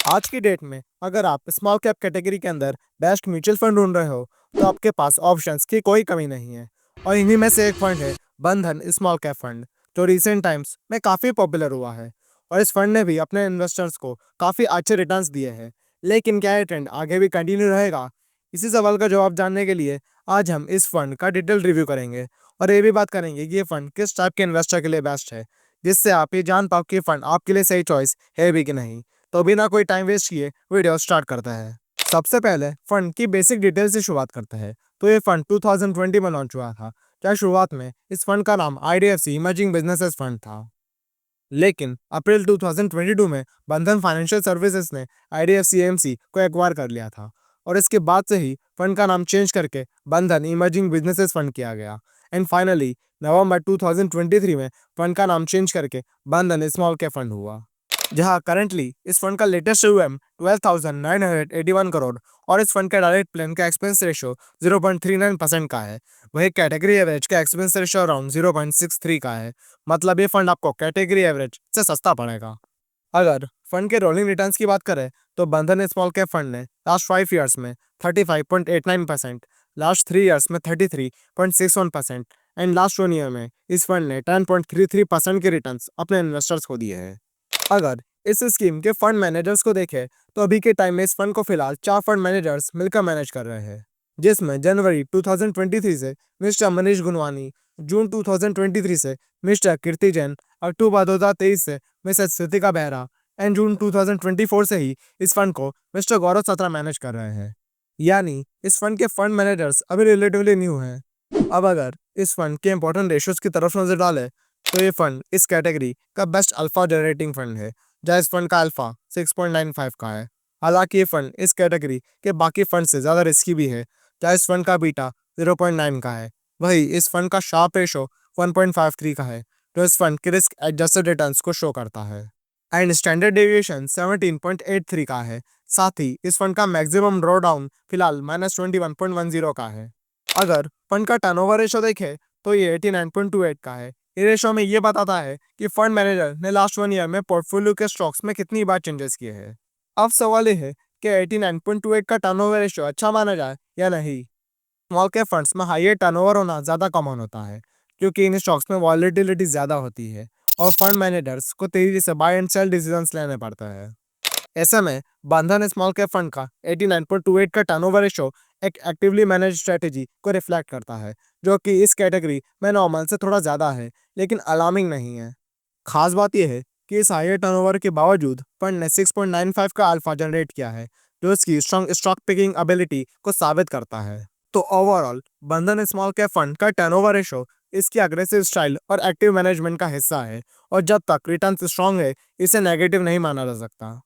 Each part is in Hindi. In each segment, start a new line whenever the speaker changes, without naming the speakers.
आज की डेट में अगर आप स्मॉल कैप कैटेगरी के अंदर बेस्ट म्यूचुअल फंड ढूंढ रहे हो तो आपके पास ऑप्शंस की कोई कमी नहीं है। और इन्हीं में से एक फंड है बंधन स्मॉल कैप फंड, जो रिसेंट टाइम्स में काफ़ी पॉपुलर हुआ है। और इस फंड ने भी अपने इन्वेस्टर्स को काफ़ी अच्छे रिटर्न्स दिए हैं। लेकिन क्या ये ट्रेंड आगे भी कंटिन्यू रहेगा? इसी सवाल का जवाब जानने के लिए आज हम इस फंड का डिटेल रिव्यू करेंगे और ये भी बात करेंगे कि ये फंड किस टाइप के इन्वेस्टर के लिए बेस्ट है, जिससे आप ये जान पाओ कि फंड आपके लिए सही चॉइस है भी कि नहीं। तो बिना कोई टाइम वेस्ट किए वीडियो स्टार्ट करता है। सबसे पहले फंड की बेसिक डिटेल से शुरुआत करते हैं। तो ये फंड 2020 में लॉन्च हुआ था। क्या शुरुआत में इस फंड का नाम IDFC इमर्जिंग बिजनेसेस फंड था, लेकिन अप्रैल 2022 में बंधन फाइनेंशियल सर्विसेज ने IDFC AMC को एक्वायर कर लिया था। और इसके बाद से ही फंड का नाम चेंज करके बंधन इमर्जिंग बिजनेसेस फंड किया गया। एंड फाइनली नवंबर 2023 में फंड का नाम चेंज करके बंधन स्मॉल कैप फंड हुआ, जहां करंटली इस फंड का लेटेस्ट AUM 12,981 करोड़ और इस फंड का डायरेक्ट प्लान का एक्सपेंस रेशो 0.39% का है। वही कैटेगरी एवरेज का एक्सपेंस रेशो अराउंड 0.63 का है। मतलब ये फंड आपको कैटेगरी एवरेज से सस्ता पड़ेगा। अगर फंड के रोलिंग रिटर्न्स की बात करें तो बंधन स्मॉल कैप फंड ने लास्ट 5 ईयर्स में 35.89%, लास्ट 3 ईयर्स में 33.61% एंड लास्ट 1 ईयर में इस फंड ने 10.33% के रिटर्न्स अपने इन्वेस्टर्स को दिए हैं। अगर इस स्कीम के फंड मैनेजर्स को देखें तो अभी के टाइम में इस फंड को फिलहाल 4 फंड मैनेजर्स मिलकर मैनेज कर रहे हैं, जिसमें जनवरी 2023 से मिस्टर मनीष गुनवानी, जून 2023 से मिस्टर कीर्ति जैन, अक्टूबर 2023 से Mrs Shrutika Behera and June 2024 से ही इस फंड को मिस्टर गौरव सत्रा मैनेज कर रहे हैं। यानी इस फंड के फंड मैनेजर्स अभी रिलेटिवली न्यू हैं। अब अगर इस फंड के इंपॉर्टेंट रेशियोज की तरफ नजर डालें तो ये फंड इस कैटेगरी का बेस्ट अल्फा जनरेटिंग फंड है, जहाँ इस फंड का अल्फा 6.95 का है। हालांकि ये फंड इस कैटेगरी के बाकी फंड से ज़्यादा रिस्की भी है, जहाँ इस फंड का बीटा 0.9 का है। वही इस फंड का शार्प रेशो 1.53 का है, जो इस फंड के रिस्क एडजस्टेड रिटर्न्स को शो करता है। एंड स्टैंडर्ड डेविएशन 17.83 का है। साथ ही इस फंड का मैक्सिमम ड्रॉ डाउन फिलहाल -21.10 का है। अगर फंड का टर्नओवर रेशो देखें तो ये 89.28 का है। ये रेशो में ये बताता है कि फंड मैनेजर ने लास्ट 1 ईयर में पोर्टफोलियो के स्टॉक्स में कितनी बार चेंजेस किए हैं। अब सवाल ये है कि 89.28 का टर्नओवर रेशो अच्छा माना जाए या नहीं। स्मॉल कैप फंड्स में हाई टर्नओवर होना ज़्यादा कॉमन होता है, क्योंकि इन स्टॉक्स में वॉलेटिलिटी ज़्यादा होती है और फंड मैनेजर्स को तेजी से बाय एंड सेल डिसीजंस लेने पड़ते हैं। ऐसे में बंधन स्मॉल कैप फंड का 89.28 का टर्नओवर रेशो एक एक्टिवली मैनेज स्ट्रेटेजी को रिफ्लेक्ट करता है, जो कि इस कैटेगरी में नॉर्मल से थोड़ा ज़्यादा है, लेकिन अलार्मिंग नहीं है। खास बात यह है कि इस हायर टर्नओवर के बावजूद फंड ने 6.95 का अल्फा जनरेट किया है, जो इसकी स्ट्रॉन्ग स्टॉक पिकिंग एबिलिटी को साबित करता है। तो ओवरऑल बंधन स्मॉल कैप फंड का टर्नओवर रेशो इसकी अग्रेसिव स्टाइल और एक्टिव मैनेजमेंट का हिस्सा है, और जब तक रिटर्न स्ट्रॉन्ग है इसे नेगेटिव नहीं माना जा सकता।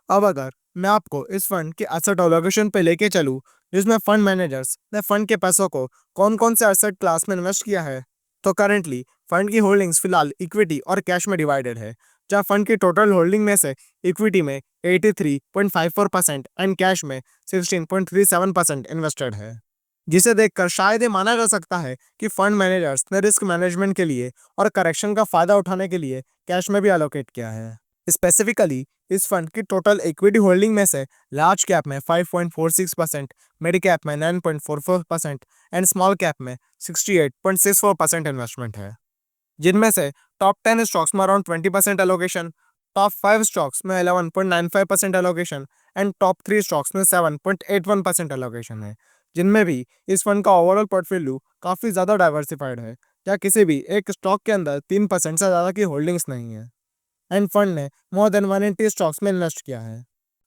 अब अगर मैं आपको इस फंड के एसेट एलोकेशन पे लेके चलूँ, जिसमें फंड मैनेजर्स ने फंड के पैसों को कौन कौन से एसेट क्लास में इन्वेस्ट किया है, तो करंटली फंड की होल्डिंग्स फिलहाल इक्विटी और कैश में डिवाइडेड है, जहाँ फंड की टोटल होल्डिंग में से इक्विटी में 83.54% एंड कैश में 16.37% इन्वेस्टेड है। जिसे देखकर शायद ये माना जा सकता है कि फंड मैनेजर्स ने रिस्क मैनेजमेंट के लिए और करेक्शन का फायदा उठाने के लिए कैश में भी अलोकेट किया है। स्पेसिफिकली इस फंड की टोटल इक्विटी होल्डिंग में से लार्ज कैप में 5.46%, मिड कैप में 9.44% एंड स्मॉल कैप में 68.64% इन्वेस्टमेंट है, जिनमें से टॉप 10 स्टॉक्स में अराउंड 20% एलोकेशन, टॉप 5 स्टॉक्स में 11.95% एलोकेशन एंड टॉप 3 स्टॉक्स में 7.81% एलोकेशन है। जिनमें भी इस फंड का ओवरऑल पोर्टफोलियो काफ़ी ज़्यादा डाइवर्सिफाइड है, या किसी भी एक स्टॉक के अंदर 3% से ज़्यादा की होल्डिंग्स नहीं है। एंड फंड ने मोर देन 180 स्टॉक्स में इन्वेस्ट किया है।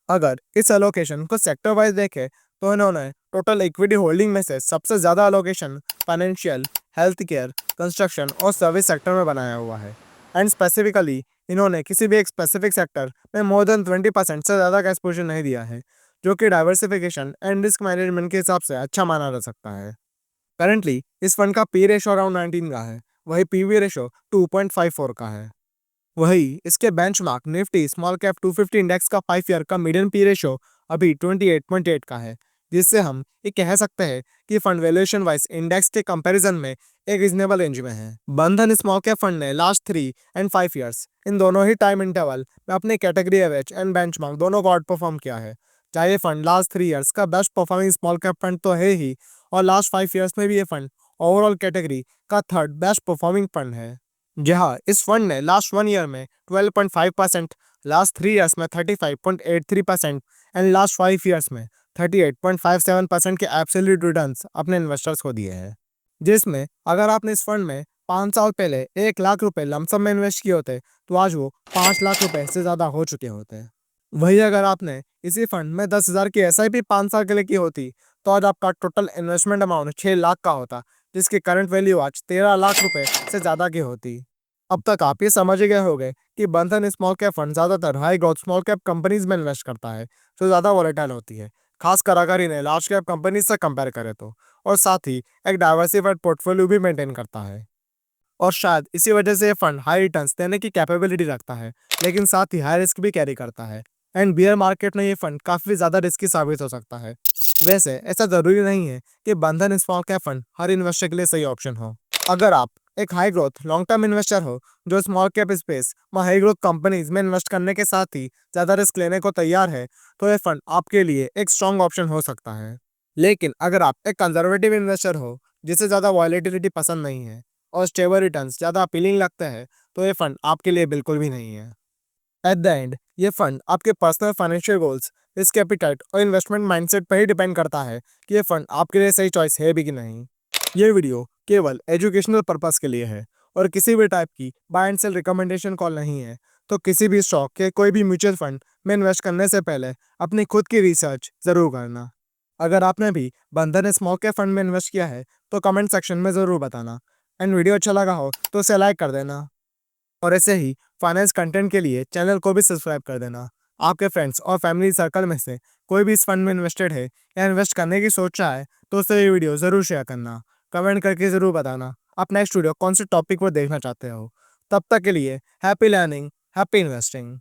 अगर इस अलोकेशन को सेक्टर वाइज देखें तो इन्होंने टोटल इक्विटी होल्डिंग में से सबसे ज़्यादा allocation financial, health care, construction और सर्विस सेक्टर में बनाया हुआ है। एंड स्पेसिफिकली इन्होंने किसी भी एक स्पेसिफिक सेक्टर में मोर देन 20% से ज़्यादा का एक्सपोजर नहीं दिया है, जो कि डाइवर्सिफिकेशन एंड रिस्क मैनेजमेंट के हिसाब से अच्छा माना जा सकता है। करंटली इस फंड का पी रेशो अराउंड 19 का है, वही पीवी रेशो 2.54 का है। वही इसके benchmark Nifty small cap 250 index का 5 ईयर का मीडियन पी रेशो अभी 28.8 का है, जिससे हम ये कह सकते हैं कि फंड वैल्यूएशन वाइज इंडेक्स के कंपैरिजन में एक रीजनेबल रेंज में है। बंधन स्मॉल कैप फंड ने लास्ट 3 और 5 ईयर्स इन दोनों ही टाइम इंटरवल में अपने कैटेगरी एवरेज एंड बेंचमार्क दोनों को आउट परफॉर्म किया है। चाहे ये फंड लास्ट 3 ईयर्स का best performing small cap fund तो है ही, और लास्ट 5 ईयर्स में भी ये फंड ओवरऑल कैटेगरी का थर्ड बेस्ट परफॉर्मिंग फंड है। जहां इस फंड ने लास्ट 1 ईयर में 12.5%, लास्ट 3 ईयर्स में 35.83% एंड लास्ट 5 ईयर्स में 38.57% के एब्सोल्यूट रिटर्न्स अपने इन्वेस्टर्स को दिए हैं। जिसमें अगर आपने इस फंड में 5 साल पहले 1 लाख रुपए लमसम में इन्वेस्ट किए होते तो आज वो 5 लाख रुपए से ज्यादा हो चुके होते। वही अगर आपने इसी फंड में 10,000 की SIP 5 साल के लिए की होती तो आज आपका टोटल इन्वेस्टमेंट अमाउंट 6 लाख का होता, जिसकी करंट वैल्यू आज 13 लाख रुपए से ज्यादा की होती। अब तक आप ये समझ ही गए होंगे कि बंधन स्मॉल कैप फंड ज्यादातर high growth small cap companies में इन्वेस्ट करता है जो ज्यादा वॉलेटाइल होती है, खासकर अगर इन्हें लार्ज कैप कंपनीज से कंपेयर करें तो, और साथ ही एक डाइवर्सिफाइड पोर्टफोलियो भी मेंटेन करता है। और शायद इसी वजह से ये फंड हाई रिटर्न्स देने की कैपेबिलिटी रखता है, लेकिन साथ ही हाई रिस्क भी कैरी करता है। एंड बियर मार्केट में ये फंड काफी ज्यादा रिस्की साबित हो सकता है। वैसे ऐसा जरूरी नहीं है कि बंधन स्मॉल कैप फंड हर इन्वेस्टर के लिए सही ऑप्शन हो। अगर आप एक high growth long term investor हो जो स्मॉल कैप स्पेस में हाई ग्रोथ कंपनीज में इन्वेस्ट करने के साथ ही ज्यादा रिस्क लेने को तैयार है, तो ये फंड आपके लिए एक स्ट्रॉन्ग ऑप्शन हो सकता है। लेकिन अगर आप एक कंजर्वेटिव इन्वेस्टर हो जिसे ज्यादा वॉलेटिलिटी पसंद नहीं है और स्टेबल रिटर्न्स ज्यादा अपीलिंग लगते हैं, तो ये फंड आपके लिए बिल्कुल भी नहीं है। एट द एंड ये फंड आपके personal financial goals, risk appetite और इन्वेस्टमेंट माइंडसेट पर ही डिपेंड करता है कि ये फंड आपके लिए सही चॉइस है भी कि नहीं। ये वीडियो केवल एजुकेशनल पर्पस के लिए है और किसी भी टाइप की buy and sell recommendation call नहीं है। तो किसी भी स्टॉक के कोई भी म्यूचुअल फंड में इन्वेस्ट करने से पहले अपनी खुद की रिसर्च जरूर करना। अगर आपने भी बंधन स्मॉल कैप फंड में इन्वेस्ट किया है तो कमेंट सेक्शन में जरूर बताना। एंड वीडियो अच्छा लगा हो तो उसे लाइक कर देना, और ऐसे ही फाइनेंस कंटेंट के लिए चैनल को भी सब्सक्राइब कर देना। आपके फ्रेंड्स और फैमिली सर्कल में से कोई भी इस फंड में इन्वेस्टेड है या इन्वेस्ट करने की सोच रहा है तो उससे ये वीडियो ज़रूर शेयर करना। कमेंट करके ज़रूर बताना आप नेक्स्ट वीडियो कौन से टॉपिक पर देखना चाहते हो। तब तक के लिए हैप्पी लर्निंग, हैप्पी इन्वेस्टिंग।